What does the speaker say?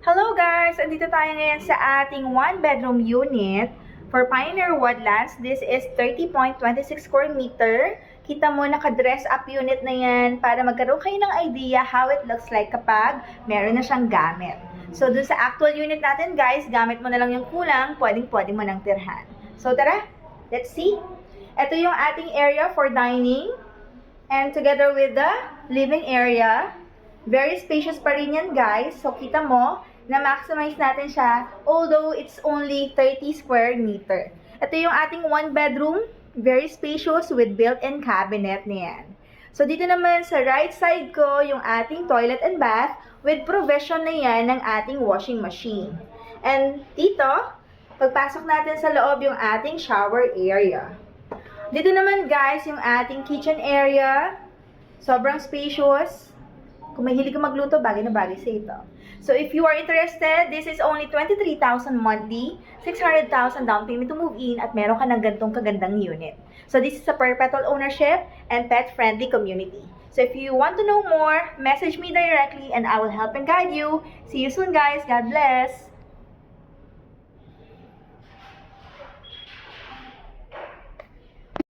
Hello guys! Andito tayo ngayon sa ating one-bedroom unit for Pioneer Woodlands. This is 30.26 square meter. Kita mo, naka-dress up unit na yan para magkaroon kayo ng idea how it looks like kapag meron na siyang gamit. So, dun sa actual unit natin guys, gamit mo na lang yung kulang, pwedeng-pwede mo nang tirhan. So, tara! Let's see! Ito yung ating area for dining and together with the living area. Very spacious pa rin yan, guys. So, kita mo, na-maximize natin siya, although it's only 30 square meter. Ito yung ating one bedroom, very spacious with built-in cabinet niyan. So, dito naman sa right side ko, yung ating toilet and bath with provision na yan ng ating washing machine. And dito, pagpasok natin sa loob yung ating shower area. Dito naman, guys, yung ating kitchen area. Sobrang spacious. Kung mahilig ka magluto, bagay na bagay sa ito. So, if you are interested, this is only 23,000 monthly, 600,000 down payment to move in, at meron ka ng gantong kagandang unit. So, this is a perpetual ownership and pet-friendly community. So, if you want to know more, message me directly and I will help and guide you. See you soon, guys. God bless!